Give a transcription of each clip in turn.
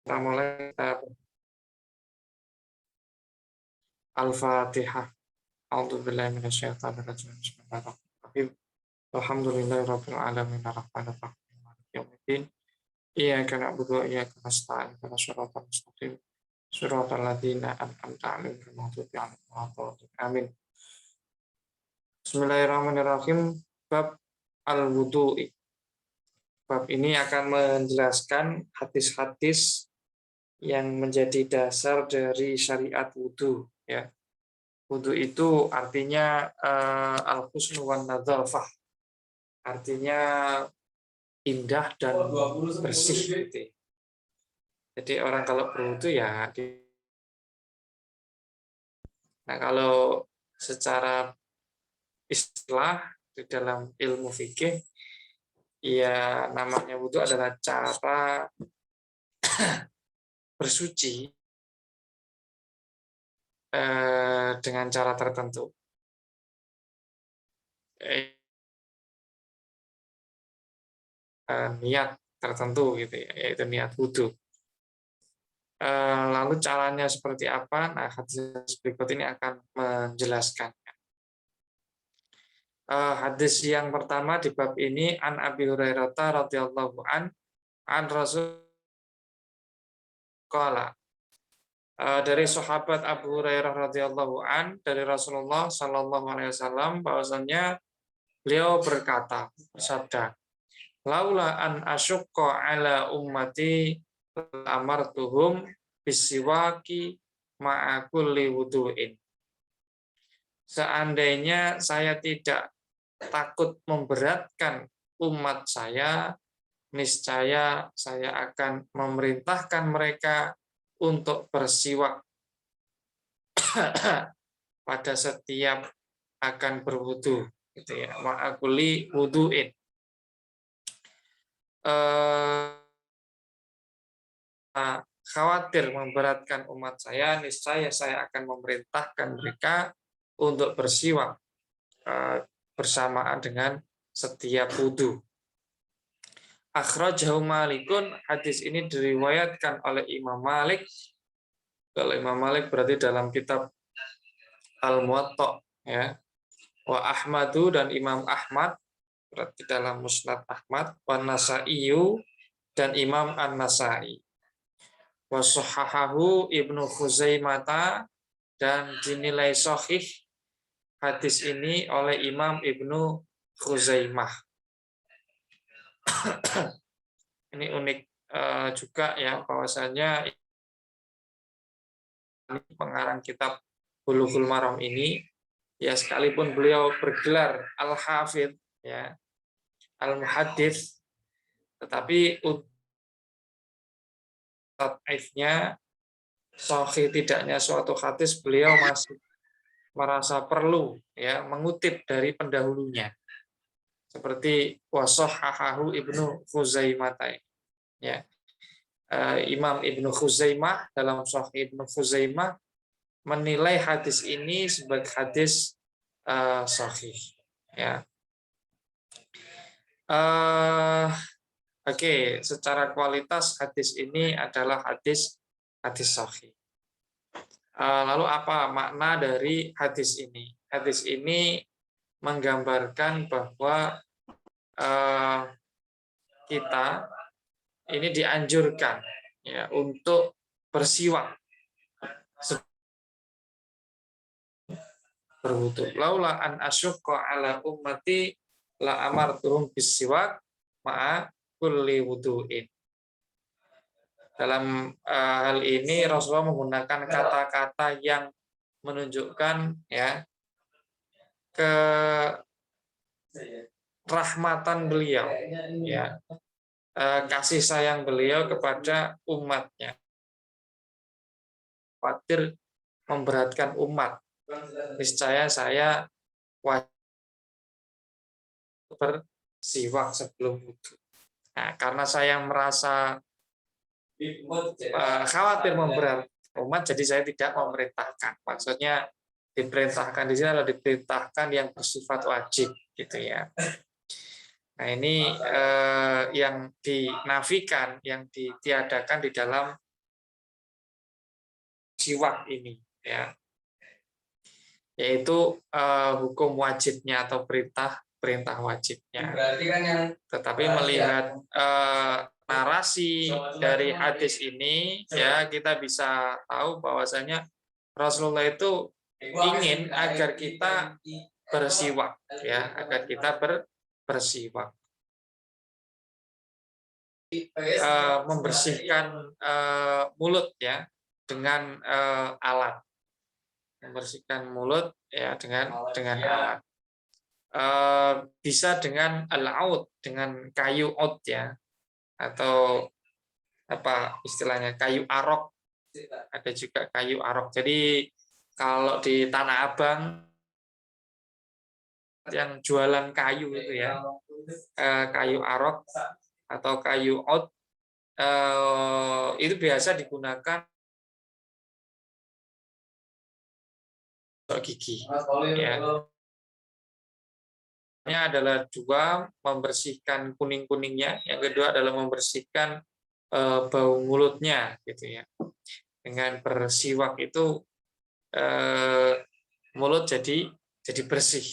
Kita mulai Al-Fatihah. A'udzubillahi minasyaitonirrajim. Bismillahirrahmanirrahim. Alhamdulillahirabbil alamin arrahmanir rahim maliki yaumiddin. Iyyaka na'budu wa iyyaka nasta'in ihdinas siratal mustaqim. Shiratal ladzina an'amta 'alaihim ghairil maghdubi 'alaihim waladdallin. Amin. Bismillahirrahmanirrahim. Bab al-wudu'i. Bab ini akan menjelaskan hadis-hadis yang menjadi dasar dari syariat wudu, ya. Wudu itu artinya al-husnu wan nadzafah. Artinya indah dan bersih gitu. Jadi orang kalau berwudu ya nah kalau secara istilah di dalam ilmu fikih ya namanya wudu adalah cara bersuci dengan cara tertentu. Niat tertentu gitu ya, yaitu niat wudu. Lalu caranya seperti apa? Nah, hadis berikut ini akan menjelaskan. Hadis yang pertama di bab ini an Abi Hurairah radhiyallahu an Rasul qala. Dari sahabat Abu Hurairah radhiyallahu an dari Rasulullah sallallahu alaihi wasallam bahwasanya beliau bersabda, laula an asyqa ala ummati amartuhum bisiwaki ma'a kulli wudu'in. Seandainya saya tidak takut memberatkan umat saya, niscaya saya akan memerintahkan mereka untuk bersiwak pada setiap akan berwudu, gitu ya. Ma'a kulli wudu'in. Khawatir memberatkan umat saya, niscaya saya akan memerintahkan mereka untuk bersiwak bersamaan dengan setiap wudu. Akhrajahu Malikun, hadis ini diriwayatkan oleh Imam Malik. Kalau Imam Malik berarti dalam kitab Al-Muwatta, ya. Wa Ahmadu, dan Imam Ahmad berarti dalam Musnad Ahmad, wa Nasa'iyu, dan Imam An-Nasa'i. Wa sahahahu Ibnu Khuzaimah, dan dinilai sahih hadis ini oleh Imam Ibnu Khuzaimah. Ini unik juga ya, bahwasanya pengarang kitab Bulughul Maram ini ya, sekalipun beliau bergelar Al-Hafidz, ya, Al-Muhaddits, tetapi taifnya sahih tidaknya suatu hadis beliau masih merasa perlu ya mengutip dari pendahulunya, seperti washahahu Ibnu Khuzaimah, ya. Imam Ibnu Khuzaimah dalam Sahih Ibnu Khuzaimah menilai hadis ini sebagai hadis sahih, ya. Oke, secara kualitas hadis ini adalah hadis sahih. Lalu apa makna dari hadis ini? Hadis ini menggambarkan bahwa kita ini dianjurkan ya untuk bersiwak berwudu. Laula an asyqa ala ummati la amartuhum bisiwak ma'a kulli wudu'in. Dalam hal ini Rasulullah menggunakan kata-kata yang menunjukkan ya kerahmatan beliau, ya, kasih sayang beliau kepada umatnya, khawatir memberatkan umat, niscaya saya wajib bersiwak sebelum wudu. Nah, karena saya merasa khawatir memberatkan umat, jadi saya tidak memerintahkan. Maksudnya diperintahkan di sini adalah diperintahkan yang bersifat wajib, gitu ya. Nah, ini yang dinafikan, yang ditiadakan di dalam siwak ini, ya, yaitu hukum wajibnya atau perintah wajibnya. Tetapi melihat narasi dari hadis ini, ya, kita bisa tahu bahwasanya Rasulullah itu ingin agar kita bersiwak, ya, agar kita bersiwak, membersihkan mulut, ya, dengan alat, membersihkan mulut, ya, dengan alat. Bisa dengan al-aud, dengan kayu out, ya, atau apa istilahnya, kayu arok, ada juga kayu arok. Jadi kalau di Tanah Abang yang jualan kayu itu, ya, kayu arok atau kayu out, itu biasa digunakan untuk gigi, ya. Ini adalah dua, membersihkan kuning-kuningnya, yang kedua adalah membersihkan bau mulutnya, gitu, ya. Dengan bersiwak itu mulut jadi bersih.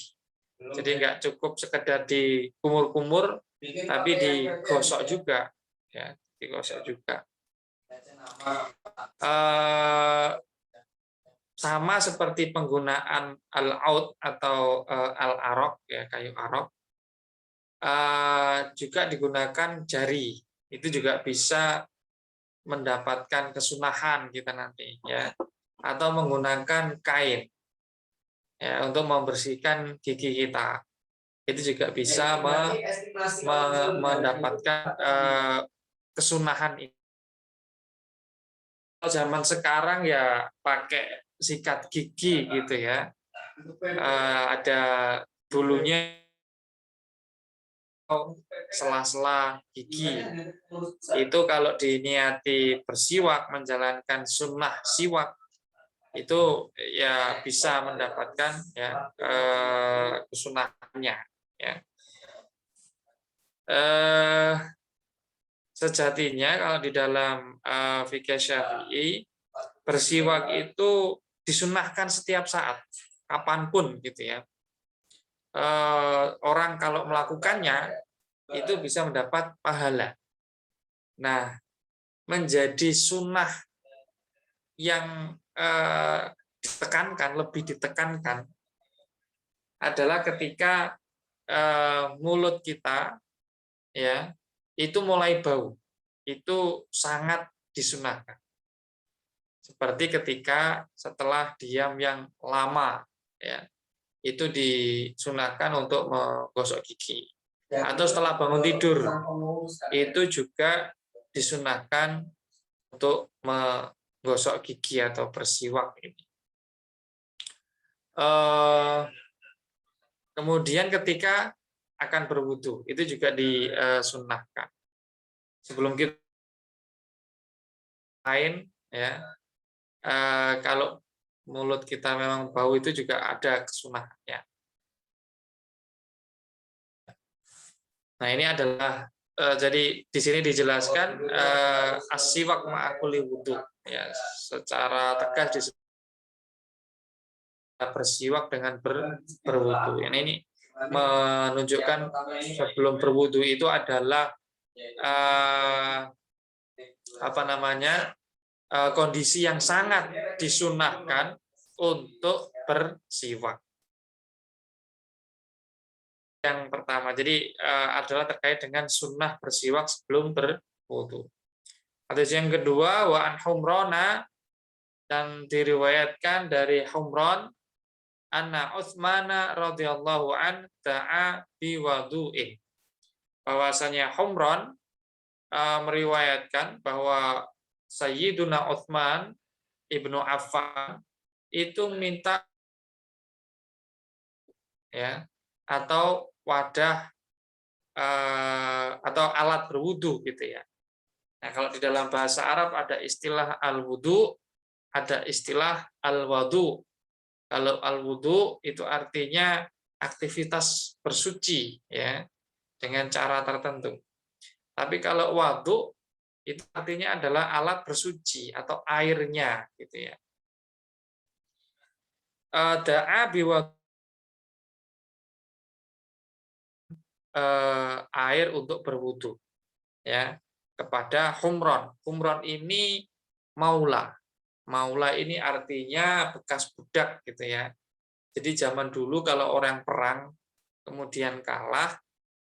Jadi nggak cukup sekedar dikumur-kumur, tapi digosok juga, ya, digosok juga. Sama seperti penggunaan al-aud atau al-arok, ya, kayu arok, juga digunakan jari. Itu juga bisa mendapatkan kesunahan kita nanti, ya, atau menggunakan kain, ya, untuk membersihkan gigi kita. Itu juga bisa mendapatkan kesunahan ini. Zaman sekarang ya pakai sikat gigi, gitu, ya, ada bulunya, sela-sela gigi. Itu kalau diniati bersiwak, menjalankan sunnah siwak, itu ya bisa mendapatkan, ya, kesunahannya, ya. Sejatinya kalau di dalam fikih Syafi'i, bersiwak itu disunahkan setiap saat, kapanpun, gitu, ya. Orang kalau melakukannya itu bisa mendapat pahala. Nah, menjadi sunnah yang lebih ditekankan adalah ketika mulut kita, ya, itu mulai bau, itu sangat disunahkan. Seperti ketika setelah diam yang lama, ya, itu disunahkan untuk menggosok gigi. Atau setelah bangun tidur, itu juga disunahkan untuk menggosok gigi atau bersiwak ini. Kemudian ketika akan berwudu, itu juga disunahkan. Sebelum kita lain, ya, kalau mulut kita memang bau, itu juga ada kesunahannya. Nah, ini adalah jadi di sini dijelaskan as-siwak ma'akuli wudu, ya, secara tegas bersiwak dengan berwudu. Ini menunjukkan sebelum berwudu itu adalah kondisi yang sangat disunahkan untuk bersiwak. Yang pertama, jadi adalah terkait dengan sunnah bersiwak sebelum berwudu. Hadis yang kedua, wa an Humrana, dan diriwayatkan dari Humran, anna Utsmana radhiyallahu an da'a bi wudu'in. Bahwasanya Humran meriwayatkan bahwa Sayyiduna Utsman ibnu Affan itu minta, ya, atau wadah atau alat berwudu, gitu, ya. Nah, kalau di dalam bahasa Arab ada istilah al-wudu, ada istilah al-wudu. Kalau al-wudu itu artinya aktivitas bersuci, ya, dengan cara tertentu. Tapi kalau wudu itu artinya adalah alat bersuci atau airnya, gitu, ya. da'a biwa air untuk berwudu, ya, kepada Humron. Humron ini maula. Maula ini artinya bekas budak gitu ya. Jadi zaman dulu kalau orang perang kemudian kalah,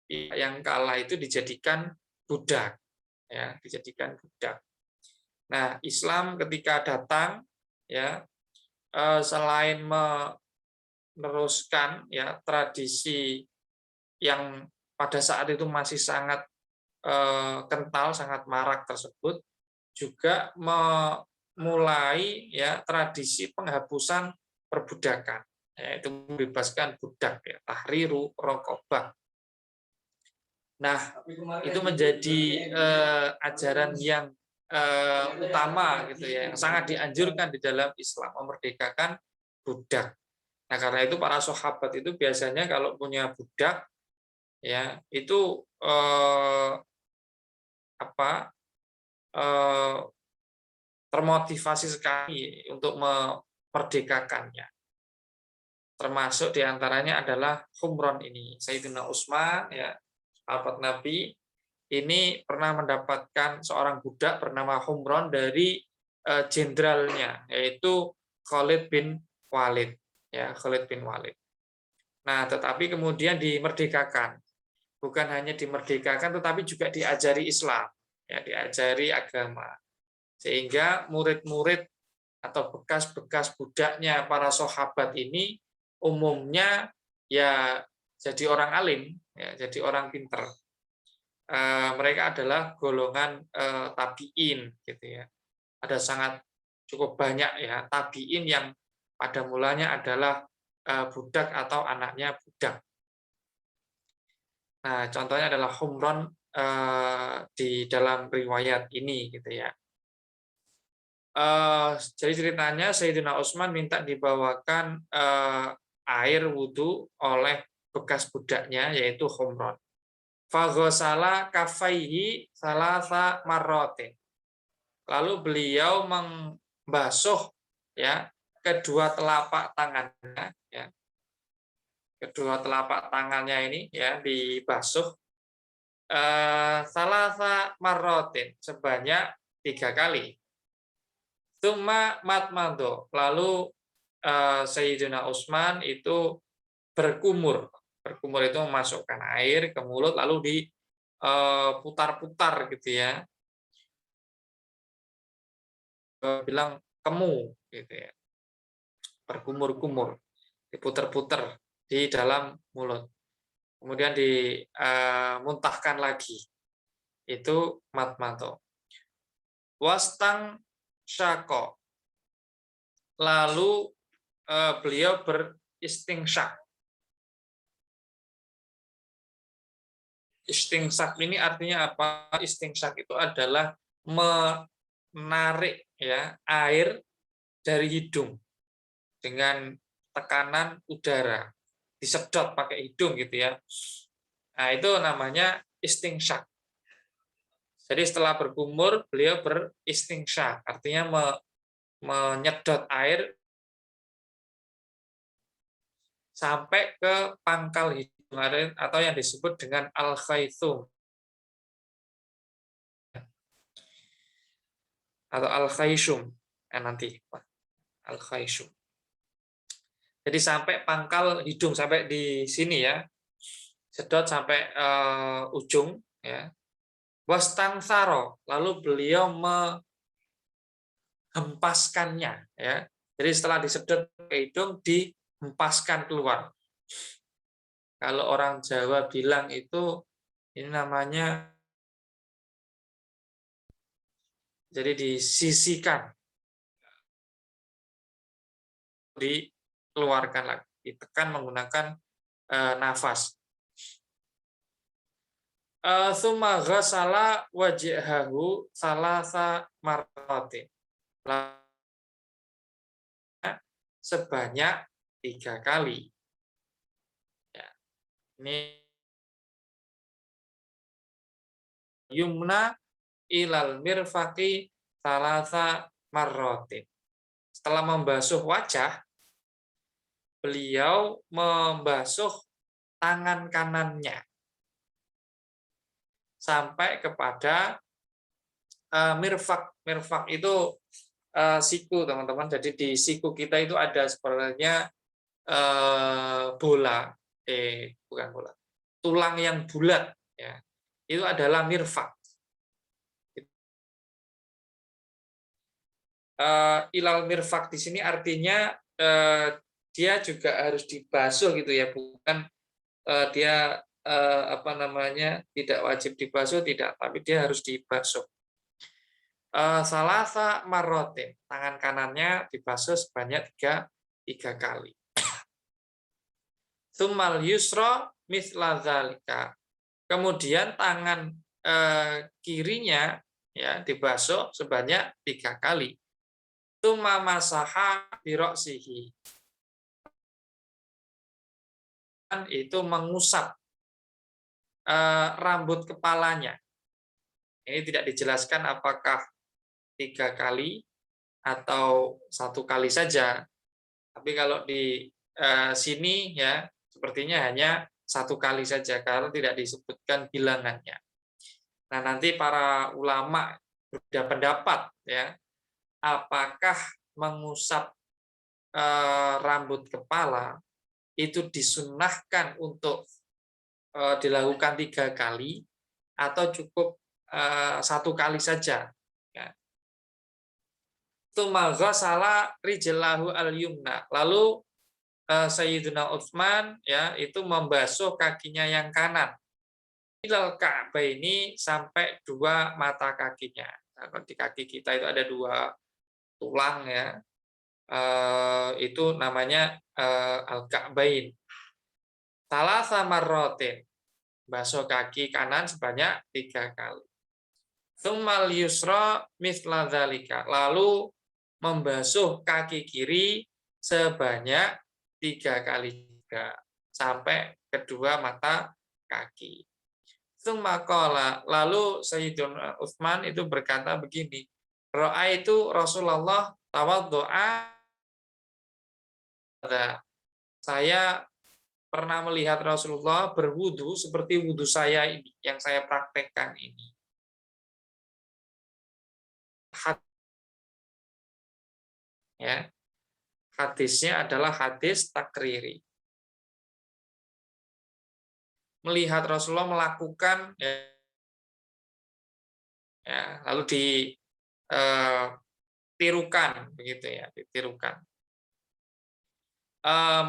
yang kalah itu dijadikan budak, ya, dijadikan budak. Nah, Islam ketika datang, ya, selain meneruskan ya tradisi yang pada saat itu masih sangat kental, sangat marak tersebut, juga memulai ya tradisi penghapusan perbudakan, yaitu membebaskan budak, ya, tahriru raqabah. Nah, itu menjadi ajaran yang utama gitu ya, yang sangat dianjurkan di dalam Islam, memerdekakan budak. Nah, karena itu para sahabat itu biasanya kalau punya budak, ya, itu termotivasi sekali untuk memerdekakannya. Termasuk diantaranya adalah Humron ini, Sayyidina Utsman, ya, sahabat Nabi, ini pernah mendapatkan seorang budak bernama Humron dari jenderalnya, yaitu Khalid bin Walid, ya, Khalid bin Walid. Nah, tetapi kemudian dimerdekakan. Bukan hanya dimerdekakan, tetapi juga diajari Islam, ya, diajari agama. Sehingga murid-murid atau bekas-bekas budaknya para sahabat ini umumnya ya jadi orang alim, ya, jadi orang pinter. Mereka adalah golongan tabiin, gitu ya. Ada sangat cukup banyak ya tabiin yang pada mulanya adalah budak atau anaknya budak. Nah, contohnya adalah Humron di dalam riwayat ini, gitu ya. Jadi ceritanya Sayyidina Utsman minta dibawakan air wudhu oleh bekas budaknya, yaitu Humron. Faghosala kafaihi salasa marrotin. Lalu beliau membasuh ya kedua telapak tangannya, ya. Kedua telapak tangannya ini ya dibasuh salasa marrotin sebanyak 3 kali. Tsumma matmado. Lalu Sayyidina Utsman itu berkumur. Berkumur itu memasukkan air ke mulut lalu diputar-putar gitu ya. Bilang kemu gitu ya. Berkumur-kumur, diputar-putar di dalam mulut. Kemudian dimuntahkan lagi. Itu matmato. Wastang syako. Lalu beliau beristingsyak. Istingsyak ini artinya apa? Istingsyak itu adalah menarik ya air dari hidung dengan tekanan udara, disedot pakai hidung gitu ya. Nah, itu namanya istingsyak. Jadi setelah berkumur beliau beristingsyak, artinya menyedot air sampai ke pangkal hidung atau yang disebut dengan al-khaythum atau al-khayshum nanti al-khayshum. Jadi sampai pangkal hidung, sampai di sini ya, sedot sampai ujung ya. Wastansaro, lalu beliau menghempaskannya ya. Jadi setelah disedot ke hidung dihempaskan keluar. Kalau orang Jawa bilang itu ini namanya jadi disisikan, dikeluarkan lagi, ditekan menggunakan nafas. Tsumma ghassala wajhahu salasa marratin. Sebanyak 3 kali. Ya. Ini yumna ilal mirfaqi salasa marratin. Setelah membasuh wajah, beliau membasuh tangan kanannya sampai kepada mirfak. Mirfak itu siku, teman-teman. Jadi di siku kita itu ada sebenarnya bola, bukan bola, tulang yang bulat, ya. Itu adalah mirfak. Ilal mirfak di sini artinya dia juga harus dibasuh gitu ya, bukan dia apa namanya tidak wajib dibasuh, tidak, tapi dia harus dibasuh. Salasa marrotin, tangan kanannya dibasuh sebanyak tiga kali. Tsummal yusra misla dzalika. Kemudian tangan kirinya ya dibasuh sebanyak 3 kali. Tsumma masaha bi ra'sihi. Itu mengusap rambut kepalanya. Ini tidak dijelaskan apakah 3 kali atau 1 kali saja. Tapi kalau di sini ya sepertinya hanya 1 kali saja karena tidak disebutkan bilangannya. Nah, nanti para ulama berbeda pendapat ya, apakah mengusap rambut kepala itu disunnahkan untuk dilakukan 3 kali atau cukup 1 kali saja. Ya. Tsumma ghassala rijlahu al-yumna. Lalu Sayyidina Utsman ya itu membasuh kakinya yang kanan. Ilal ka'baini sampai 2 mata kakinya. Nah, di kaki kita itu ada 2 tulang ya. Itu namanya al-ka'bain. Salasa marratin. Basuh kaki kanan sebanyak 3 kali. Tsummal yusra mithla dzalika. Lalu membasuh kaki kiri sebanyak 3 kali juga sampai kedua mata kaki. Tsumma qala, lalu Sayyidina Utsman itu berkata begini, ra'aitu Rasulullah tawaddu'a. Saya pernah melihat Rasulullah berwudu seperti wudu saya ini yang saya praktekkan ini. Ya. Hadisnya adalah hadis takriri. Melihat Rasulullah melakukan ya, lalu ditirukan begitu ya, ditirukan.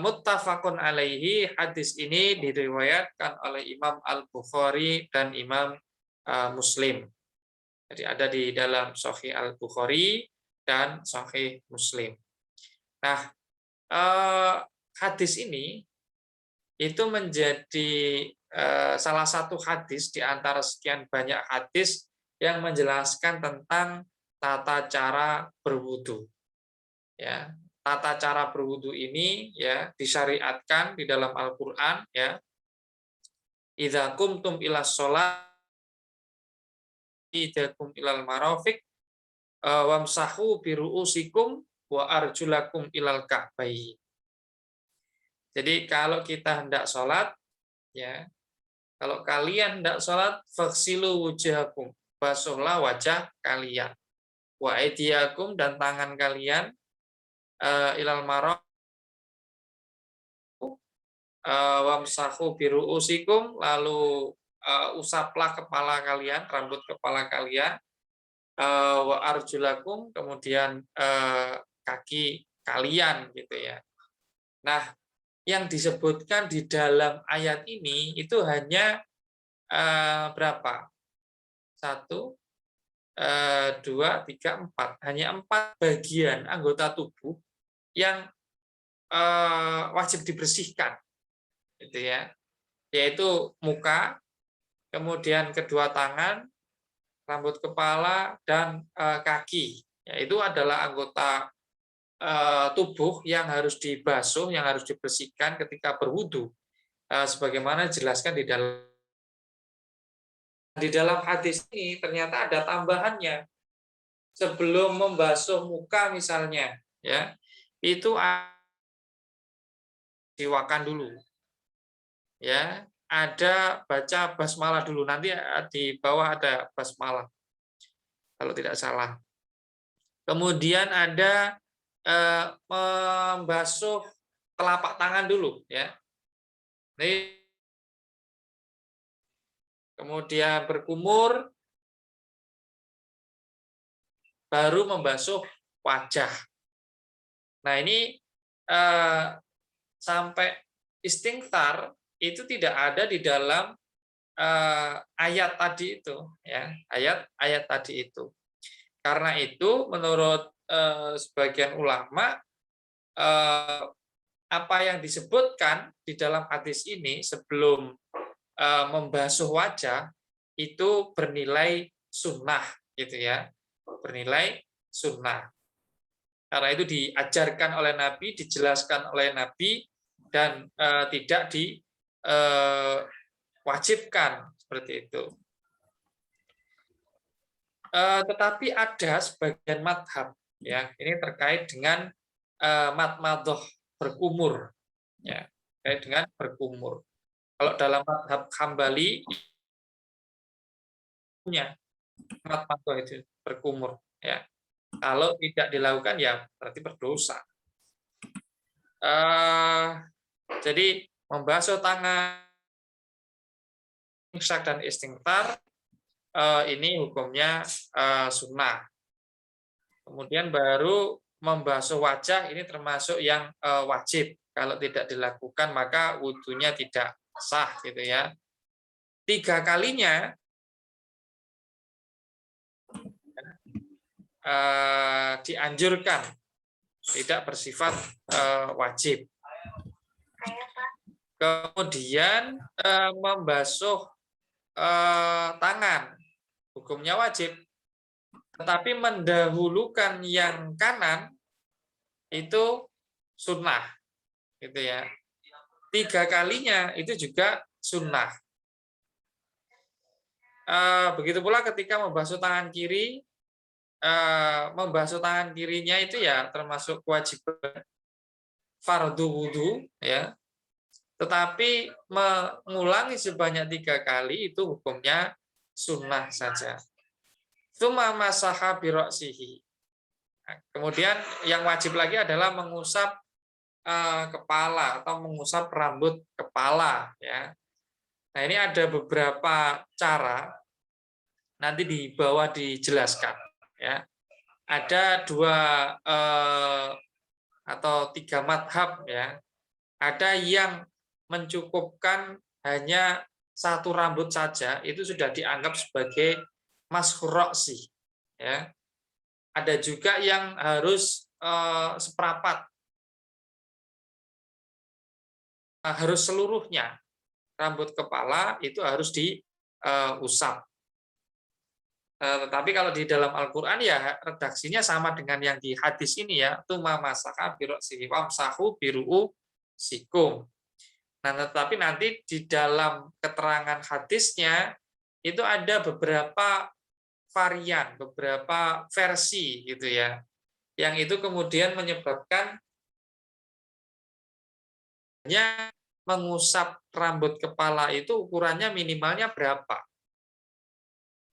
Muttafaqun alaihi, hadis ini diriwayatkan oleh Imam Al-Bukhari dan Imam Muslim. Jadi ada di dalam Sahih Al-Bukhari dan Sahih Muslim. Nah, hadis ini itu menjadi salah satu hadis di antara sekian banyak hadis yang menjelaskan tentang tata cara berwudu. Ya, tata cara berwudu ini ya disyariatkan di dalam Al-Qur'an ya. Idza qumtum ilas shalah idakum ilal marafiq wamsahu bi ru'usikum wa arjulakum ilal ka'bayn. Jadi kalau kita hendak sholat, ya, kalau kalian hendak sholat, faghsilu wujuhakum, basuhlah wajah kalian, wa aydiyakum, dan tangan kalian, ilal marafiq wamsahu bi ru'usikum, lalu usaplah kepala kalian, rambut kepala kalian, wa arjulakum, kemudian kaki kalian gitu ya. Nah, yang disebutkan di dalam ayat ini itu hanya berapa? 1, 2, 3, 4. Hanya 4 bagian anggota tubuh yang wajib dibersihkan, gitu ya. Yaitu muka, kemudian kedua tangan, rambut kepala, dan kaki. Ya, itu adalah anggota tubuh yang harus dibasuh, yang harus dibersihkan ketika berwudu, sebagaimana dijelaskan di dalam hadis ini. Ternyata ada tambahannya. Sebelum membasuh muka misalnya, ya itu siwakan dulu. Ya, ada baca basmalah dulu. Nanti di bawah ada basmalah kalau tidak salah. Kemudian ada membasuh telapak tangan dulu, ya. Kemudian berkumur, baru membasuh wajah. Nah, ini sampai istighfar itu tidak ada di dalam ayat tadi itu, ya, ayat tadi itu. Karena itu menurut sebagian ulama apa yang disebutkan di dalam hadis ini sebelum membasuh wajah itu bernilai sunnah, gitu ya, bernilai sunnah. Karena itu diajarkan oleh Nabi, dijelaskan oleh Nabi, dan tidak diwajibkan seperti itu. Tetapi ada sebagian madhab, ya, ini terkait dengan madmadoh berkumur, ya, terkait dengan berkumur. Kalau dalam madhab Hambali punya madmadoh itu berkumur, ya. Kalau tidak dilakukan ya berarti berdosa. Jadi membasuh tangan, imsak dan istighfar ini hukumnya sunnah. Kemudian baru membasuh wajah ini termasuk yang wajib. Kalau tidak dilakukan maka wudhunya tidak sah, gitu ya. 3 kalinya dianjurkan, tidak bersifat wajib. Kemudian membasuh tangan, hukumnya wajib. Tetapi mendahulukan yang kanan itu sunnah, gitu ya. 3 kalinya itu juga sunnah. Begitu pula ketika membasuh tangan kiri, membasuh tangan kirinya itu ya termasuk kewajiban fardu wudhu, ya. Tetapi mengulangi sebanyak 3 kali itu hukumnya sunnah saja. Tsumma masaha bi ra'sihi. Kemudian yang wajib lagi adalah mengusap kepala atau mengusap rambut kepala, ya. Nah, ini ada beberapa cara, nanti di bawah dijelaskan, ya. Ada 2 atau 3 madhab, ya. Ada yang mencukupkan hanya 1 rambut saja, itu sudah dianggap sebagai mashur ra'si, ya. Ada juga yang harus seprapat, harus seluruhnya rambut kepala itu harus diusap. Tetapi kalau di dalam Al-Qur'an ya redaksinya sama dengan yang di hadis ini, ya, tsumma masaha bi ra'sihi wamsahu bi ru'usikum. Nah, tetapi nanti di dalam keterangan hadisnya itu ada beberapa varian, beberapa versi, gitu ya. Yang itu kemudian menyebabkan hanya mengusap rambut kepala itu ukurannya minimalnya berapa.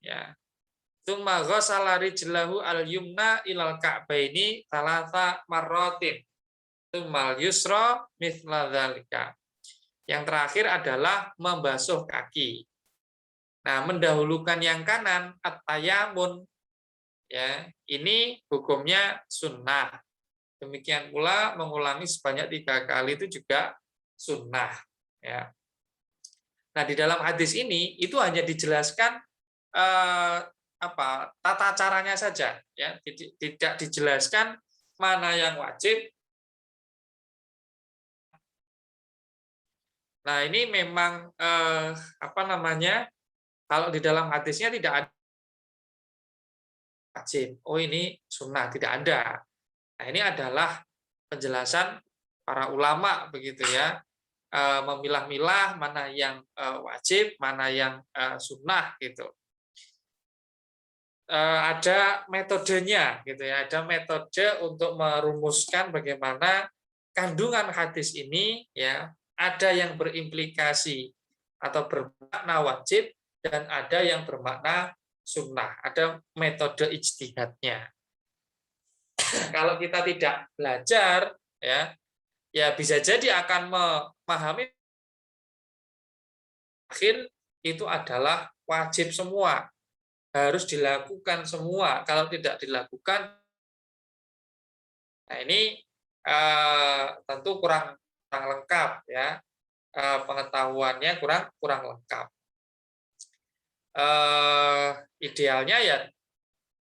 Ya. Tsumma ghassala rijlahu al-yumna ilal ka'baini thalatha marratin. Tsummal yusra mithla dzalika. Yang terakhir adalah membasuh kaki. Nah, mendahulukan yang kanan at-tayamun, ya, ini hukumnya sunnah. Demikian pula mengulangi sebanyak 3 kali itu juga sunnah, ya. Nah, di dalam hadis ini itu hanya dijelaskan tata caranya saja, ya, tidak dijelaskan mana yang wajib. Nah, ini memang kalau di dalam hadisnya tidak ada wajib. Oh, ini sunnah, tidak ada. Nah, ini adalah penjelasan para ulama, begitu ya, memilah-milah mana yang wajib, mana yang sunnah, gitu. Ada metodenya, gitu ya, ada metode untuk merumuskan bagaimana kandungan hadis ini ya ada yang berimplikasi atau bermakna wajib dan ada yang bermakna sunnah, ada metode ijtihadnya. Kalau kita tidak belajar ya bisa jadi akan memahami akhir itu adalah wajib semua, harus dilakukan semua. Kalau tidak dilakukan, nah ini tentu kurang lengkap ya, pengetahuannya kurang lengkap. Idealnya ya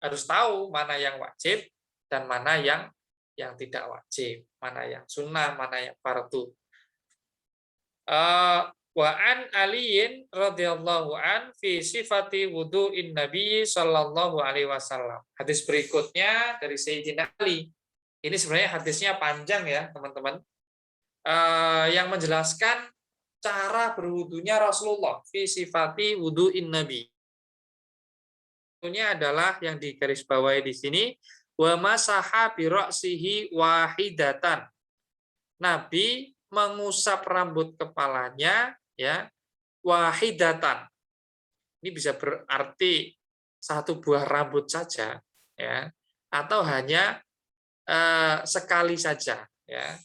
harus tahu mana yang wajib dan mana yang tidak wajib, mana yang sunnah, mana yang fardu. Wa an aliyin radhiyallahu an fi sifati wudu'in nabi sallallahu alaihi wasallam. Hadis berikutnya dari Sayyidina Ali. Ini sebenarnya hadisnya panjang ya, teman-teman. Yang menjelaskan cara berwudunya Rasulullah fi sifati wudu'in nabi. Ini adalah yang digarisbawahi di sini, wa masaha bi ra'sihi wahidatan. Nabi mengusap rambut kepalanya ya wahidatan. Ini bisa berarti satu buah rambut saja ya atau hanya sekali saja ya.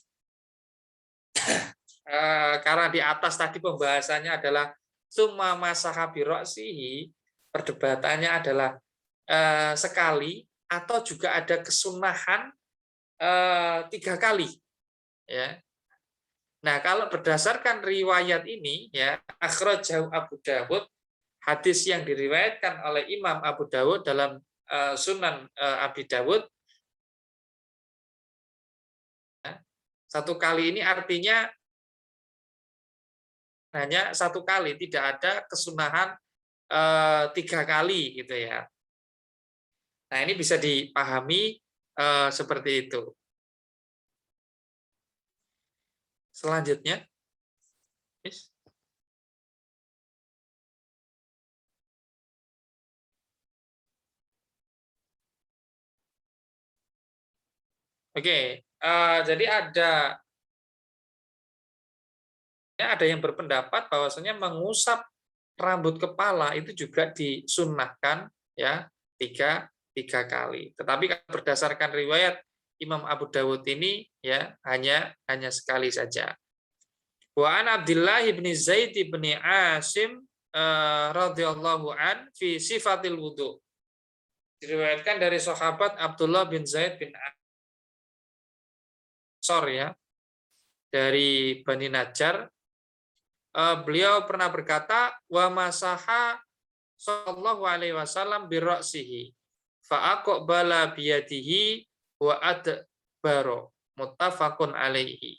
Karena di atas tadi pembahasannya adalah summa masaha bi ra'sihi, perdebatannya adalah sekali atau juga ada kesunahan 3 kali ya. Nah, kalau berdasarkan riwayat ini ya, akhrajahu Abu Dawud, hadis yang diriwayatkan oleh Imam Abu Dawud dalam Sunan Abi Dawud, satu kali ini artinya hanya satu kali, tidak ada kesunahan 3 kali gitu ya. Nah, ini bisa dipahami seperti itu. Selanjutnya, oke, jadi ada yang berpendapat bahwasanya mengusap rambut kepala itu juga disunnahkan ya 3 kali. Tetapi berdasarkan riwayat Imam Abu Dawud ini ya hanya sekali saja. Wa an Abdullah bin Zaid bin Asim radhiyallahu an fi sifatil wudu. Diriwayatkan dari sahabat Abdullah bin Zaid bin Ansor ya dari Bani Najjar. Beliau pernah berkata, wa masaha sallallahu alaihi wasallam bi ra'sihi fa aqbala bi yadihi wa adbaro, muttafaqun alaihi.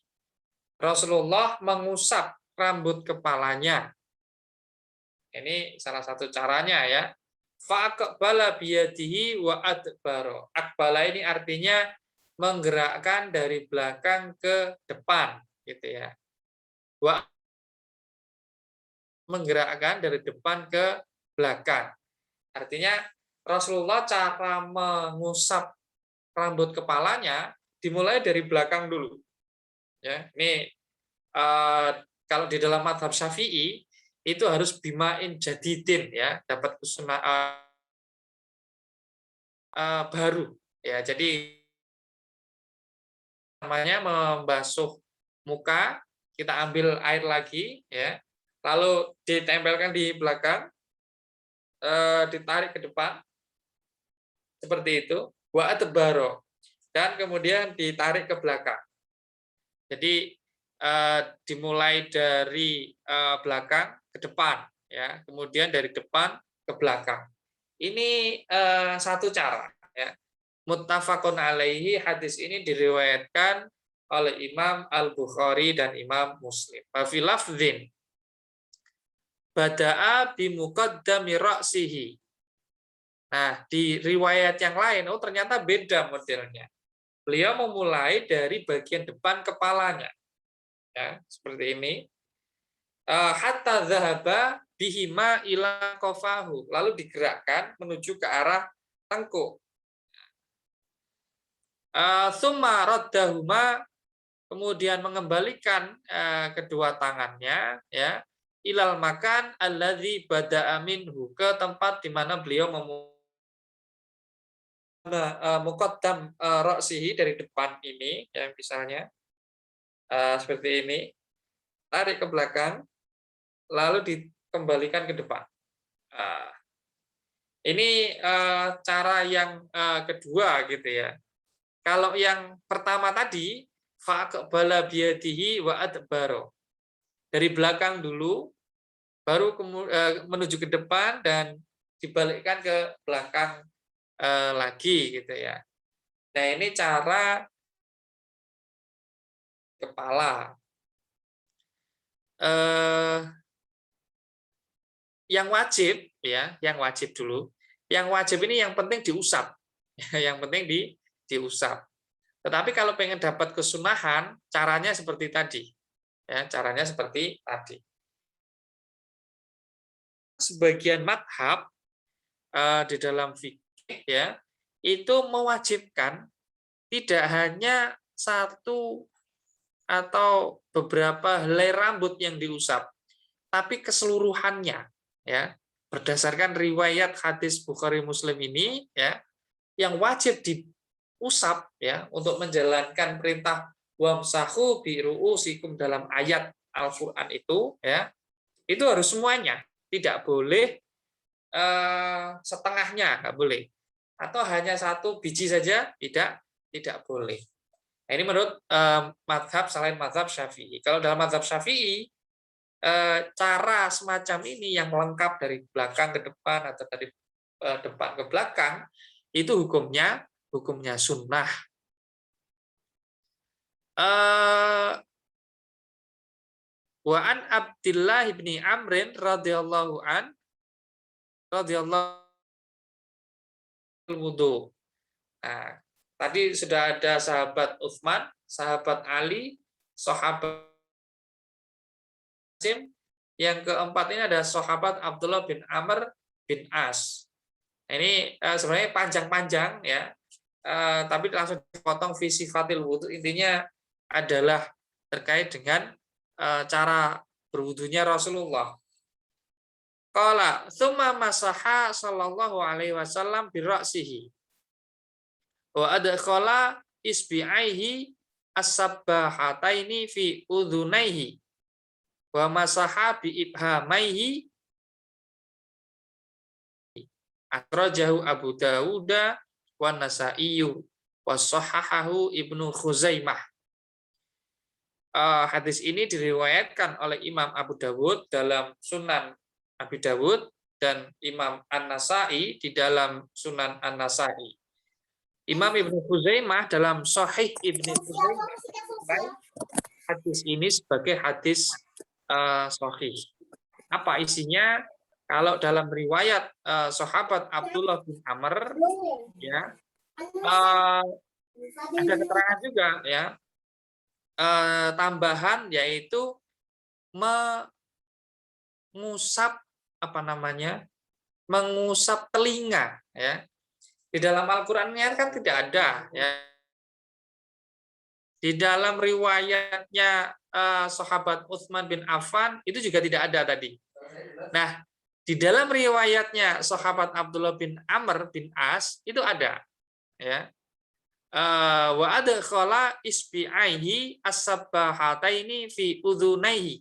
Rasulullah mengusap rambut kepalanya. Ini salah satu caranya ya. Fa aqbala bi yadihi wa adbaro. Aqbala ini artinya menggerakkan dari belakang ke depan gitu ya. Wa menggerakkan dari depan ke belakang. Artinya Rasulullah cara mengusap rambut kepalanya dimulai dari belakang dulu. Ya, ini kalau di dalam mazhab Syafi'i itu harus bimain jadidin ya, dapat kesunah baru ya. Jadi namanya membasuh muka, kita ambil air lagi ya. Lalu ditempelkan di belakang, ditarik ke depan, seperti itu, wa adbaro, dan kemudian ditarik ke belakang. Jadi dimulai dari belakang ke depan, ya, kemudian dari depan ke belakang. Ini satu cara. Ya. Muttafaqun alaihi, hadis ini diriwayatkan oleh Imam Al-Bukhari dan Imam Muslim. Fi lafdzin bada'a bimuqaddami ra'sihi. Nah, di riwayat yang lain, ternyata beda modelnya. Beliau memulai dari bagian depan kepalanya. Ya, seperti ini. Hatta dhahaba bihima ila qafahu. Lalu digerakkan menuju ke arah tengkuk. Tsumma raddahuma kemudian mengembalikan kedua tangannya ya ilal makan alladzi bada'a minhu, ke tempat di mana beliau muqaddam ra'sihi, dari depan ini ya, misalnya seperti ini, tarik ke belakang lalu dikembalikan ke depan. Ini cara yang kedua gitu ya. Kalau yang pertama tadi fa'aqbala biyadihi wa adbaro, dari belakang dulu baru menuju ke depan dan dibalikkan ke belakang lagi gitu ya. Nah, ini cara kepala. Yang wajib ya, yang wajib dulu. Yang wajib ini yang penting diusap. Yang penting diusap. Tetapi kalau pengen dapat kesunahan, caranya seperti tadi. Ya, caranya seperti tadi. Sebagian madhab di dalam fikih ya, itu mewajibkan tidak hanya satu atau beberapa helai rambut yang diusap, tapi keseluruhannya ya. Berdasarkan riwayat hadis Bukhari Muslim ini ya, yang wajib diusap ya untuk menjalankan perintah wamsahu bi ru'usikum dalam ayat Al-Qur'an itu ya, itu harus semuanya, tidak boleh setengahnya, nggak boleh, atau hanya satu biji saja, tidak boleh. Nah, ini menurut mazhab selain mazhab Syafi'i. Kalau dalam mazhab Syafi'i, cara semacam ini yang lengkap dari belakang ke depan atau dari depan ke belakang, itu hukumnya sunnah. Wa an Abdillah bin Amrin radhiyallahu wudu. Nah, tadi sudah ada sahabat Utsman, sahabat Ali, sahabat Jim. Yang keempat ini ada sahabat Abdullah bin Amr bin As. Ini sebenarnya panjang-panjang ya, tapi langsung dipotong fi sifatil wudu. Intinya adalah terkait dengan cara berwudunya Rasulullah. Qala tsumma masaha sallallahu alaihi wasallam bi ra'sihi wa adkhala isbi'aihi as-sabbahataini fi udhunaihi wa masaha bi ibhamaihi. Akhrajahu Abu Dawud wa Nasa'i wa shahahahu Ibnu Khuzaimah. Hadis ini diriwayatkan oleh Imam Abu Dawud dalam Sunan Abi Dawud dan Imam An-Nasa'i di dalam Sunan An-Nasa'i. Imam Ibnu Khuzaimah dalam Sahih Ibnu Khuzaimah hadis ini sebagai hadis sahih. Apa isinya? Kalau dalam riwayat sahabat Abdullah bin Amr ya, ada keterangan juga ya, tambahan, yaitu mengusap mengusap telinga ya. Di dalam Al-Qur'annya kan tidak ada ya. Di dalam riwayatnya sahabat Utsman bin Affan itu juga tidak ada tadi. Nah, di dalam riwayatnya sahabat Abdullah bin Amr bin As itu ada ya. Wa adkhala isbi'aihi as-sabbahataini fi udhunaihi.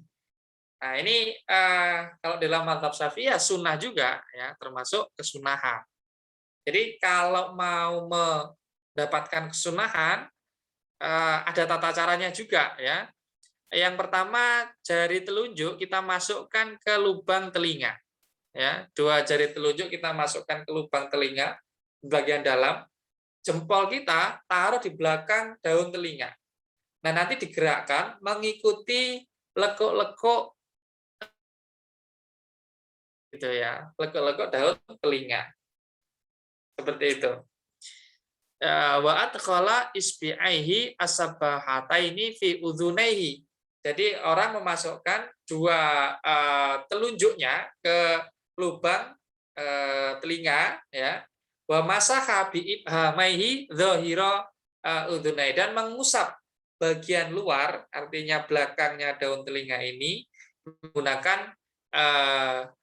Nah, ini kalau dalam mazhab Syafi'i ya sunnah juga ya, termasuk kesunahan. Jadi kalau mau mendapatkan kesunahan ada tata caranya juga ya. Yang pertama, jari telunjuk kita masukkan ke lubang telinga. Ya, 2 jari telunjuk kita masukkan ke lubang telinga bagian dalam. Jempol kita taruh di belakang daun telinga. Nah, nanti digerakkan mengikuti lekuk-lekuk gitu ya, lekuk-lekuk daun telinga. Seperti itu. Wa adkhala isbi'aihi as-sabbahataini fi udhunaihi. Jadi orang memasukkan 2 telunjuknya ke lubang telinga ya. Wa masaha bi ibhamaihi dzahira udhunai, dan mengusap bagian luar, artinya belakangnya daun telinga ini menggunakan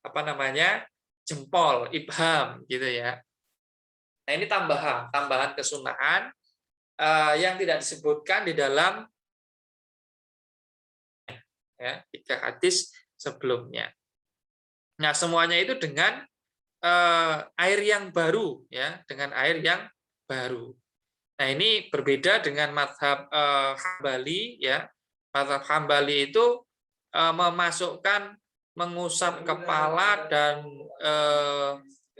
apa namanya, jempol, ibham gitu ya. Nah ini tambahan kesunahan yang tidak disebutkan di dalam ya 3 hadis sebelumnya. Nah semuanya itu dengan air yang baru ya, dengan air yang baru. Nah ini berbeda dengan mazhab Hambali ya. Mazhab Hambali itu memasukkan mengusap kepala dan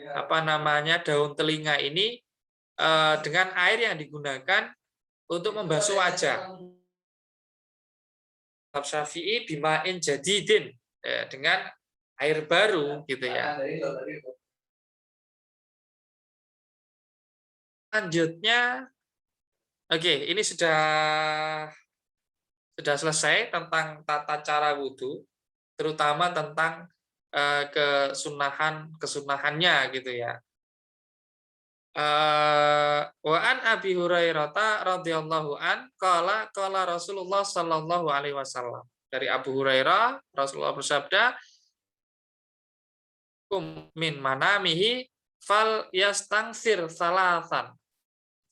apa namanya daun telinga ini dengan air yang digunakan untuk membasuh wajah. Mazhab Syafi'i bima'in jadidin ya, dengan air baru gitu ya. Selanjutnya, oke, ini sudah selesai tentang tata cara wudhu, terutama tentang kesunahannya gitu ya. Wa an Abi Hurairah radhiyallahu an qala Rasulullah sallallahu alaihi wasallam. Dari Abu Hurairah, Rasulullah bersabda, min manamihi fal yastangsir salasan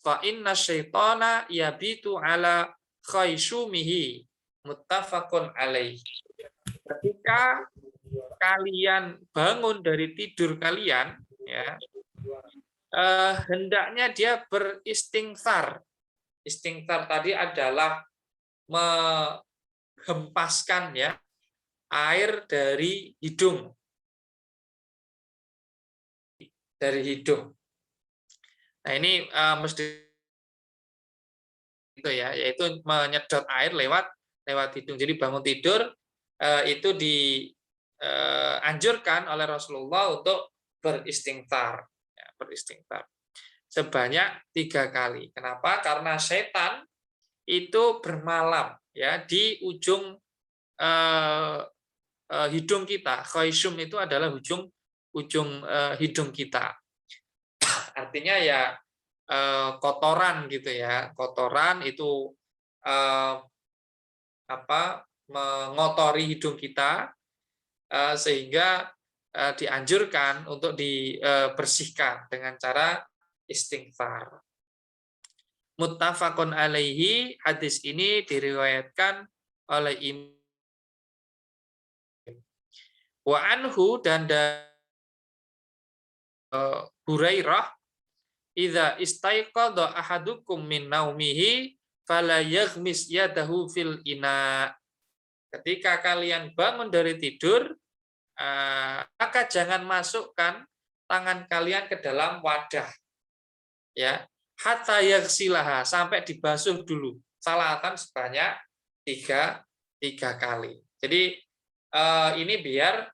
fa inna syaitana yabitu ala khayshumihi, muttafaqun alaih. Ketika kalian bangun dari tidur kalian ya, hendaknya dia beristighfar. Istighfar tadi adalah menghempaskan ya air dari hidung. Nah, ini mesti itu ya, yaitu menyedot air lewat hidung. Jadi bangun tidur itu dianjurkan oleh Rasulullah untuk beristighfar, ya, beristighfar sebanyak 3 kali. Kenapa? Karena setan itu bermalam ya di ujung hidung kita. Khayshum itu adalah ujung hidung kita. Artinya ya kotoran gitu ya. Kotoran itu mengotori hidung kita sehingga dianjurkan untuk dibersihkan dengan cara istighfar. Muttafaqun alaihi, hadis ini diriwayatkan oleh Imam wa anhu, dan Hurairah, idza istaiqadha ahadukum min naumihi fala yaghmis yadahu fil ina. Ketika kalian bangun dari tidur, maka jangan masukkan tangan kalian ke dalam wadah. Ya, hatta yaghsilaha, sampai dibasuh dulu. Salatan sebanyak 3 kali. Jadi ini biar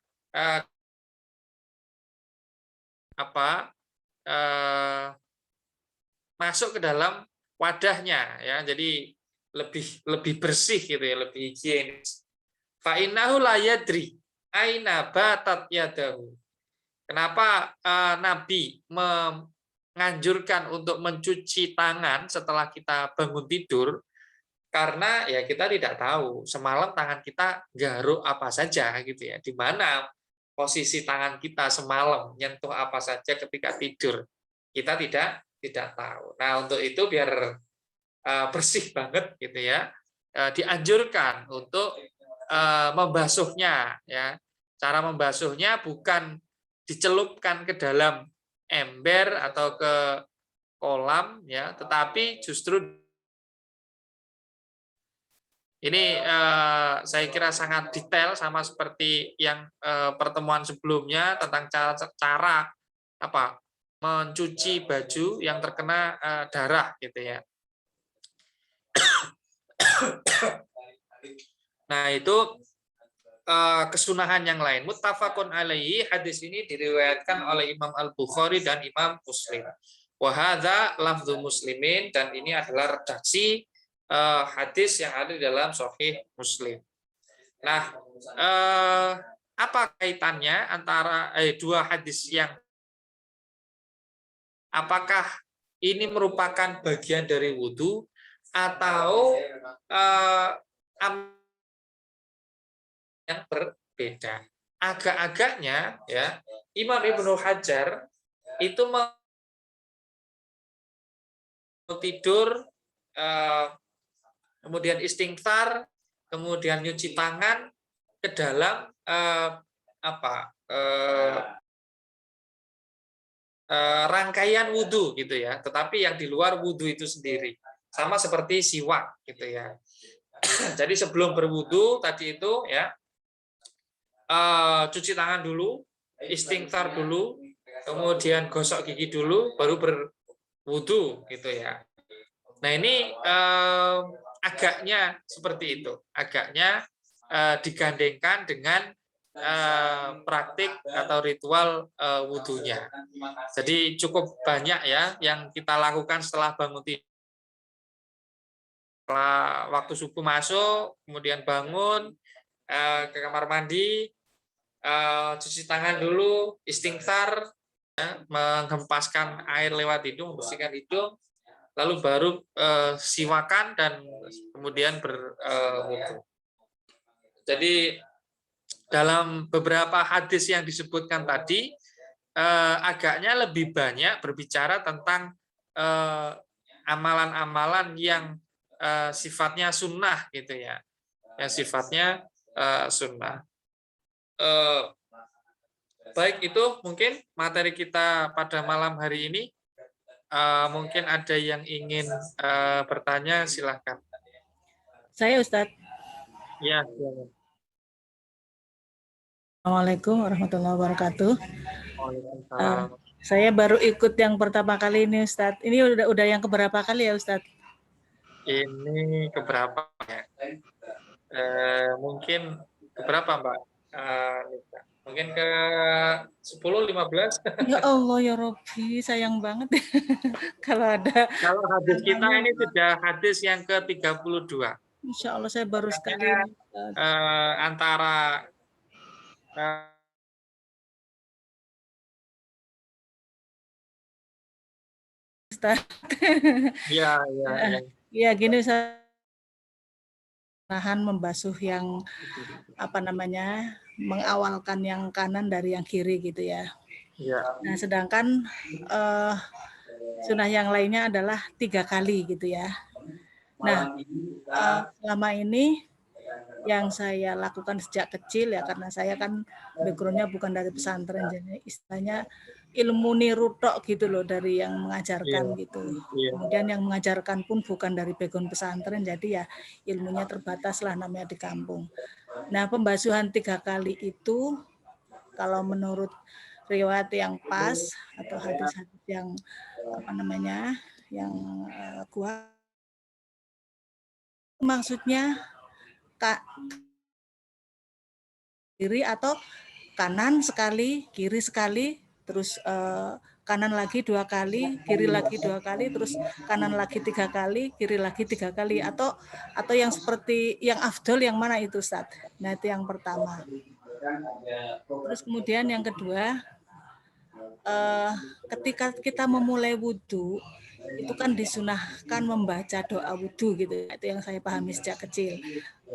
masuk ke dalam wadahnya ya, jadi lebih bersih gitu ya, lebih higienis. Fa innahu la yadri aina batat yadahu. Kenapa Nabi menganjurkan untuk mencuci tangan setelah kita bangun tidur? Karena ya kita tidak tahu semalam tangan kita garuk apa saja gitu ya, di mana posisi tangan kita semalam, nyentuh apa saja ketika tidur, kita tidak tahu. Nah untuk itu biar bersih banget gitu ya, dianjurkan untuk membasuhnya ya. Cara membasuhnya bukan dicelupkan ke dalam ember atau ke kolam ya, tetapi justru ini saya kira sangat detail, sama seperti yang pertemuan sebelumnya tentang cara mencuci baju yang terkena darah gitu ya. Nah itu kesunahan yang lain. Muttafaqun alaihi, hadis ini diriwayatkan oleh Imam Al-Bukhari dan Imam Muslim. Wa hadza lafdzu Muslimin, dan ini adalah redaksi hadis yang ada di dalam Sahih Muslim. Nah, apa kaitannya antara dua hadis yang, apakah ini merupakan bagian dari wudhu atau yang berbeda. Agak-agaknya ya Imam Ibnu Hajar itu mau tidur, kemudian istighfar, kemudian nyuci tangan ke dalam rangkaian wudhu gitu ya, tetapi yang di luar wudhu itu sendiri, sama seperti siwak gitu ya. Jadi sebelum berwudhu tadi itu ya, cuci tangan dulu, istighfar dulu, kemudian gosok gigi dulu, baru berwudhu gitu ya. Nah ini agaknya seperti itu, agaknya digandengkan dengan praktik atau ritual wudhunya. Jadi cukup banyak ya yang kita lakukan setelah bangun tidur. Setelah waktu subuh masuk, kemudian bangun ke kamar mandi, cuci tangan dulu, istighfar, ya, menghempaskan air lewat hidung, membersihkan hidung, lalu baru siwakan dan kemudian berwudu. Jadi dalam beberapa hadis yang disebutkan tadi, agaknya lebih banyak berbicara tentang amalan-amalan yang sifatnya sunnah gitu ya, yang sifatnya sunnah. Baik, itu mungkin materi kita pada malam hari ini. Mungkin ada yang ingin bertanya, silahkan. Saya Ustadz. Ya. Assalamualaikum warahmatullahi wabarakatuh. Waalaikumsalam. Saya baru ikut yang pertama kali ini Ustadz. Ini udah yang keberapa kali ya Ustadz? Ini keberapa ya? Mungkin keberapa Mbak? Mungkin ke 10-15. Ya Allah ya Robbi, sayang banget kalau ada. Kalau hadis kita ini sudah hadis yang ke-32. Insya Allah saya baru sekali ini. Antara ya. Ya gini, saya nahan membasuh yang mengawalkan yang kanan dari yang kiri gitu ya. Nah sedangkan sunnah yang lainnya adalah 3 kali gitu ya. Nah selama ini yang saya lakukan sejak kecil ya, karena saya kan background-nya bukan dari pesantren, jadi istilahnya ilmu niru tok gitu loh dari yang mengajarkan gitu. Kemudian yang mengajarkan pun bukan dari background pesantren, jadi ya ilmunya terbatas lah, namanya di kampung. Nah pembasuhan 3 kali itu kalau menurut riwayat yang pas atau hadis-hadis yang yang kuat, maksudnya kiri atau kanan sekali, kiri sekali, terus kanan lagi 2 kali, kiri lagi 2 kali, terus kanan lagi 3 kali, kiri lagi 3 kali, atau yang seperti yang afdol yang mana itu Ustaz? Nah itu yang pertama. Terus kemudian yang kedua, ketika kita memulai wudhu itu kan disunahkan membaca doa wudhu gitu, itu yang saya pahami sejak kecil.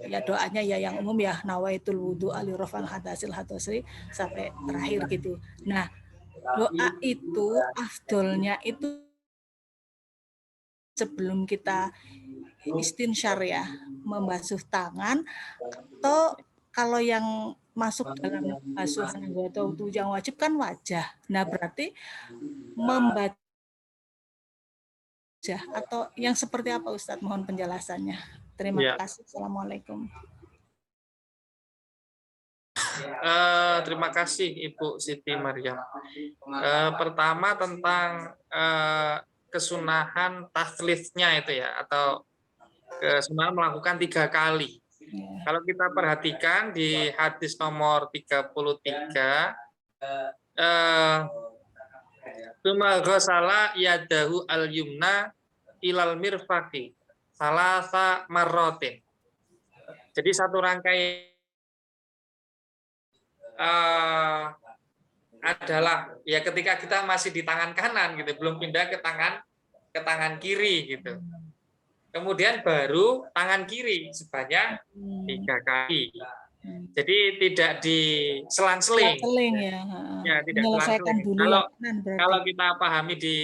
Ya doanya ya yang umum ya, nawaitul wudhu ali rofal hadasil hadasri sampai terakhir gitu. Nah doa itu afdolnya itu sebelum kita istinsyar ya, membasuh tangan, atau kalau yang masuk dalam basuhan anggota wudhu yang wajib kan wajah. Nah berarti membaca atau yang seperti apa Ustadz? Mohon penjelasannya. Terima kasih. Assalamualaikum. Terima kasih Ibu Siti Maryam. Pertama tentang kesunahan taslitsnya itu ya, atau kesunahan melakukan 3 kali. Kalau kita perhatikan di hadis nomor 33, Tsumma ghasala yadahu al-yumna ilal mirfaqi salasa marratin. Jadi satu rangkaian adalah ya ketika kita masih di tangan kanan gitu, belum pindah ke tangan kiri gitu. kemudian baru tangan kiri sebanyak 3 kali. Jadi tidak diselang-seling. Selang-seling ya. Ya, tidak Menyelesaikan selang-seling. dulu yang kanan berarti. Kalau kita pahami di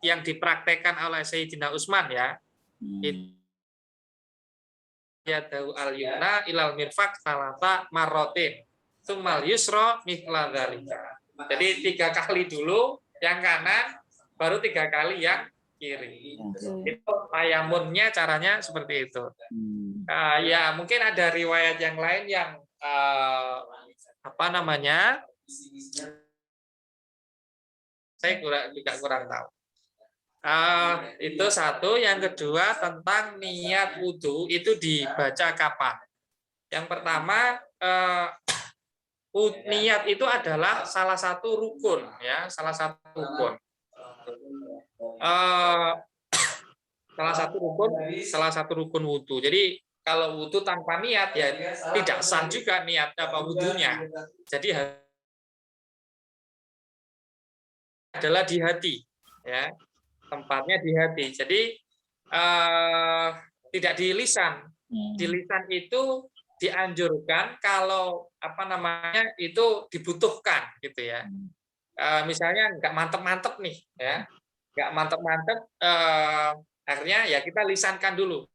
yang dipraktekkan oleh Sayyidina Utsman ya, yadahu al-yumna ilal mirfaq salasa marrotin. Tsummal yusra mithla dzalika. Jadi 3 kali dulu yang kanan, baru 3 kali yang kiri. Itu tayamunnya caranya seperti itu. Ya mungkin ada riwayat yang lain yang apa namanya? Saya juga kurang tahu. Itu satu. Yang kedua tentang niat wudhu itu dibaca kapan? Yang pertama niat itu adalah salah satu rukun ya, salah satu rukun. Salah satu rukun wudhu. Jadi kalau wudhu tanpa niat ya tidak sah juga niat apa wudhunya. Jadi adalah di hati ya, tempatnya di hati. Jadi tidak di lisan. Di lisan itu dianjurkan kalau apa namanya itu dibutuhkan gitu ya. Misalnya nggak mantep-mantep nih ya, nggak mantep-mantep, akhirnya ya kita lisankan dulu.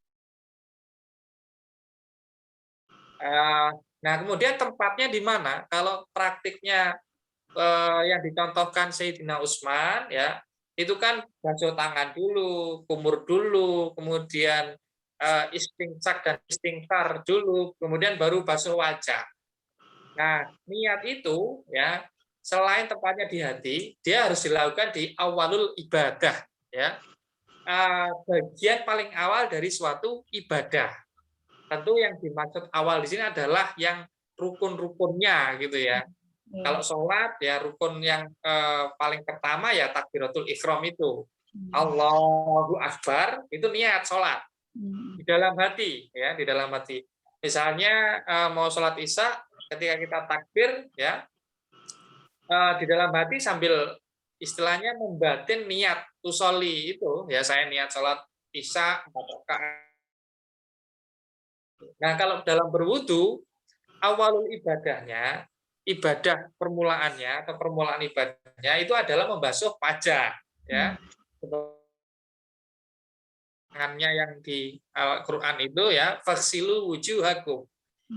Nah kemudian tempatnya di mana? Kalau praktiknya yang dicontohkan Sayyidina Utsman ya, itu kan basuh tangan dulu, kumur dulu, kemudian istinsak dan istighfar dulu, kemudian baru basuh wajah. Nah, niat itu ya selain tempatnya di hati, dia harus dilakukan di awalul ibadah ya. Bagian paling awal dari suatu ibadah. Tentu yang dimaksud awal di sini adalah yang rukun-rukunnya gitu ya. Kalau sholat ya rukun yang paling pertama ya takbiratul ihram itu. Allahu Akbar itu niat sholat di dalam hati ya, di dalam hati. Misalnya mau sholat isya, ketika kita takbir ya di dalam hati sambil istilahnya membatin niat usolli itu ya, saya niat sholat isya 4 rakaat. Nah kalau dalam berwudu awalul ibadahnya, ibadah permulaannya atau permulaan ibadahnya itu adalah membasuh wajah ya. Tangannya yang di Al-Qur'an itu ya faghsilu wujuhakum.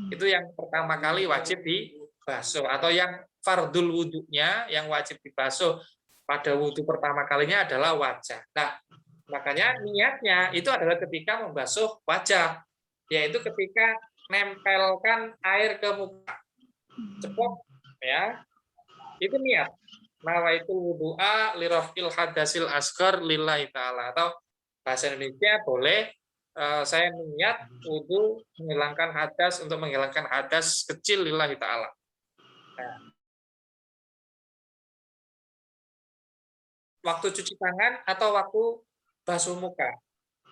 Itu yang pertama kali wajib dibasuh, atau yang fardul wudunya yang wajib dibasuh pada wudu pertama kalinya adalah wajah. Nah, makanya niatnya itu adalah ketika membasuh wajah, yaitu ketika nempelkan air ke muka. Cepat ya. Itu niat. Nawaitu wudu'a lirafil hadasil asghar lillahi ta'ala, atau bahasa Indonesia boleh saya niat wudu menghilangkan hadas, untuk menghilangkan hadas kecil lillahi ta'ala. Nah, waktu cuci tangan atau waktu basuh muka?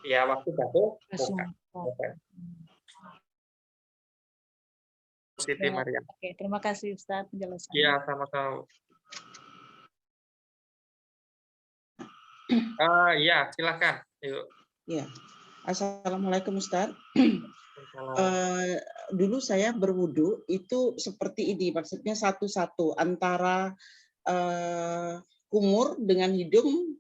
Ya, waktu basuh muka. Siti Maria. Oke, terima kasih Ustaz penjelasannya. Iya, sama-sama. Ya, silakan. Yuk. Ya, assalamualaikum Ustaz. Dulu saya berwudu itu seperti ini, maksudnya satu-satu antara kumur dengan hidung,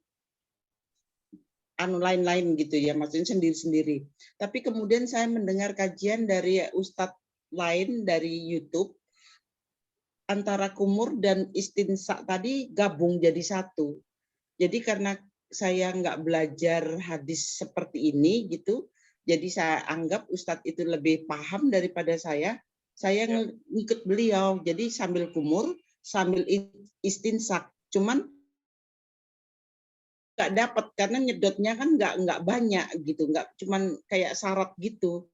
lain-lain gitu ya, maksudnya sendiri-sendiri. Tapi kemudian saya mendengar kajian dari Ustadz lain dari YouTube, antara kumur dan istinsa tadi gabung jadi satu. Jadi karena saya nggak belajar hadis seperti ini gitu, jadi saya anggap Ustadz itu lebih paham daripada saya ngikut beliau. Jadi sambil kumur, sambil istinsak. Cuman nggak dapat karena nyedotnya kan nggak banyak gitu, nggak cuman kayak syarat gitu.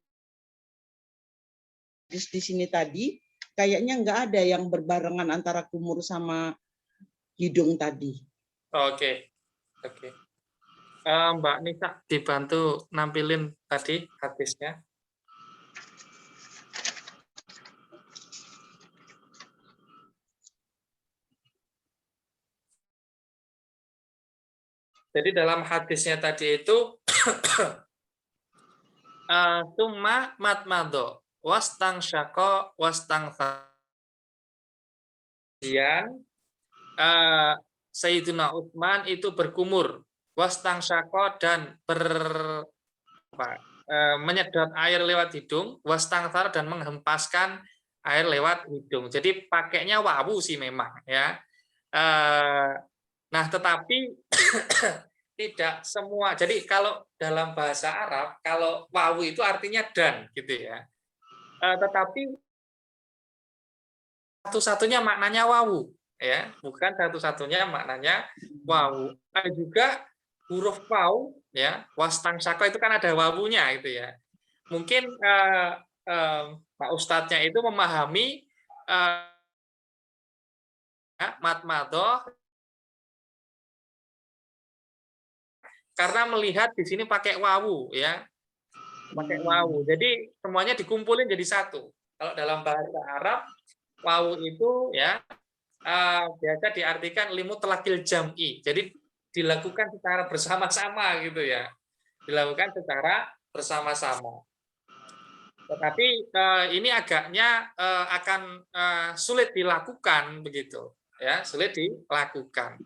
Terus di sini tadi kayaknya nggak ada yang berbarengan antara kumur sama hidung tadi. Oke. Mbak Nisa dibantu nampilin tadi hadisnya. Jadi dalam hadisnya tadi itu summa matmado wastang syako wastang kemudian Sayyidina Utsman itu berkumur wastang syako dan menyedot air lewat hidung, wastangthar dan menghempaskan air lewat hidung. Jadi pakainya wawu sih memang ya. Nah, tetapi tidak semua. Jadi kalau dalam bahasa Arab, kalau wawu itu artinya dan gitu ya. Tetapi satu-satunya maknanya wawu ya, bukan satu-satunya maknanya wawu. Ada juga huruf waw ya, wastang syako itu kan ada wawunya itu ya. Mungkin Pak Ustadznya itu memahami matmadoh karena melihat di sini pakai wawu ya, pakai wawu. Jadi semuanya dikumpulin jadi satu. Kalau dalam bahasa Arab wawu itu ya biasa diartikan limutlaqil jam'i. Jadi dilakukan secara bersama-sama gitu ya. Dilakukan secara bersama-sama. Tetapi ini agaknya akan sulit dilakukan begitu ya, sulit dilakukan.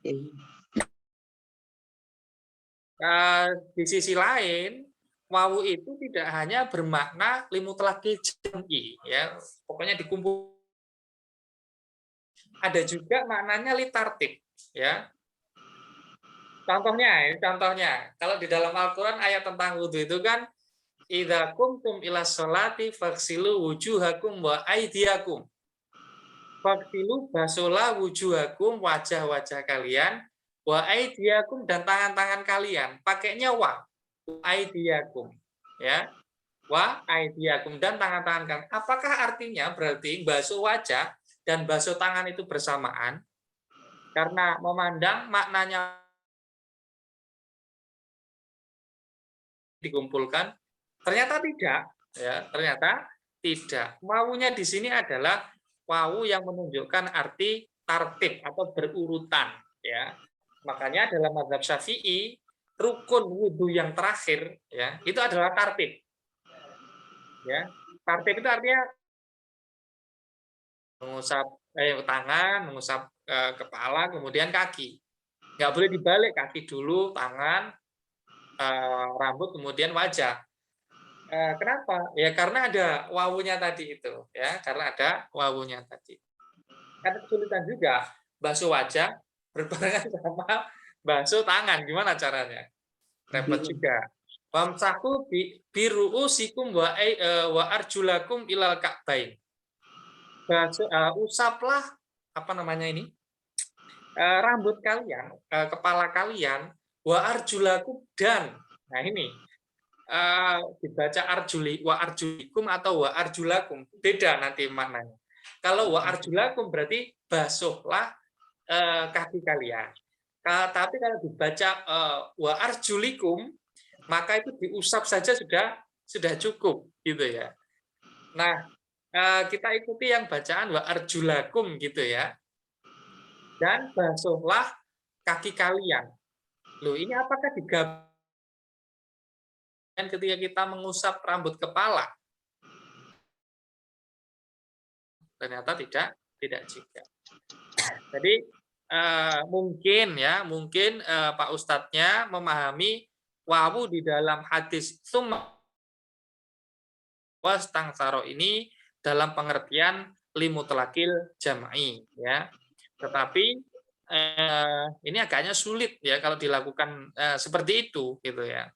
Di sisi lain, wawu itu tidak hanya bermakna limutlaqil jam'i ya, pokoknya dikumpul. Ada juga maknanya litartib ya. Contohnya, kalau di dalam Al-Qur'an ayat tentang wudhu itu kan idza qumtum ila sholati faghsilu wujuhakum wa aydiyakum. Faghsilu basuhlah wujuhakum, wajah-wajah kalian, wa aydiyakum dan tangan-tangan kalian. Pakainya wa aydiyakum ya. Wa aydiyakum dan tangan-tangan kalian. Apakah artinya berarti basuh wajah dan basuh tangan itu bersamaan? Karena memandang maknanya dikumpulkan, ternyata tidak ya, ternyata tidak. Wawunya di sini adalah wawu yang menunjukkan arti tartib atau berurutan ya. Makanya dalam mazhab Syafi'i rukun wudhu yang terakhir ya itu adalah tartib. Ya, tartib itu artinya mengusap tangan, mengusap kepala, kemudian kaki. Nggak boleh dibalik, kaki dulu, tangan, rambut, kemudian wajah. Kenapa? Ya karena ada wawunya tadi itu, ya karena ada wawunya tadi. Karena kesulitan juga basuh wajah berbarengan sama basuh tangan, gimana caranya? Repot juga. Wamsahu biruusikum wa arjulakum ilal ka'bain. Usaplah apa namanya ini? Rambut kalian, kepala kalian, wa arjulakum dan. Nah ini dibaca arjuli wa arjulikum atau wa arjulakum, beda nanti maknanya. Kalau wa arjulakum berarti basuhlah kaki kalian. Tapi kalau dibaca wa arjulikum maka itu diusap saja sudah cukup gitu ya. Nah, kita ikuti yang bacaan wa arjulakum gitu ya. Dan basuhlah kaki kalian. Loh, ini apakah digabungkan ketika kita mengusap rambut kepala? Ternyata tidak juga. Jadi mungkin Pak Ustadznya memahami wawu di dalam hadis summa wastangtsaro ini dalam pengertian limutlaqil jam'i ya. Tetapi ini agaknya sulit ya kalau dilakukan seperti itu gitu ya.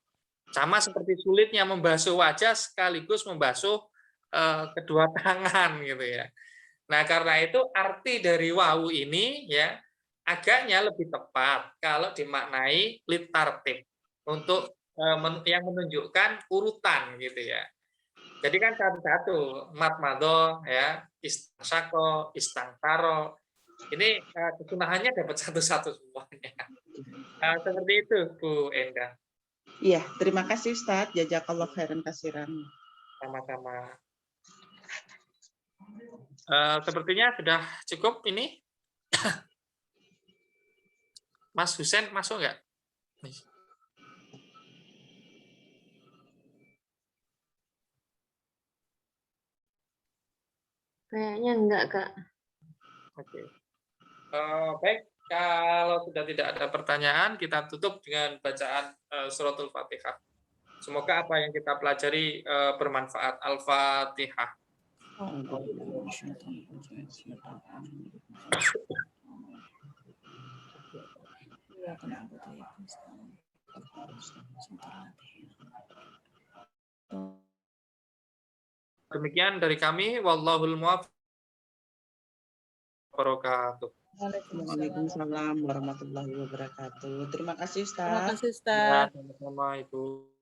Sama seperti sulitnya membasuh wajah sekaligus membasuh kedua tangan gitu ya. Nah, karena itu arti dari wawu ini ya agaknya lebih tepat kalau dimaknai litartib untuk yang menunjukkan urutan gitu ya. Jadi kan satu-satu matmado ya, istansako, istangtaro. Ini kesunahannya dapat satu-satu semuanya. Seperti itu Bu Enda. Iya, terima kasih Ustadz. Jazakallah khairan kasiran. Sama-sama. Sepertinya sudah cukup ini. Mas Husen masuk nggak? Kayaknya enggak, Kak. Oke. Baik, kalau sudah tidak ada pertanyaan, kita tutup dengan bacaan suratul Fatihah. Semoga apa yang kita pelajari bermanfaat. Al-Fatihah. Demikian dari kami. Wallahul muwaffiq. Waalaikumsalam warahmatullahi wabarakatuh. Terima kasih, Terima Ustaz. kasih, Ustaz. Sama-sama, Ibu.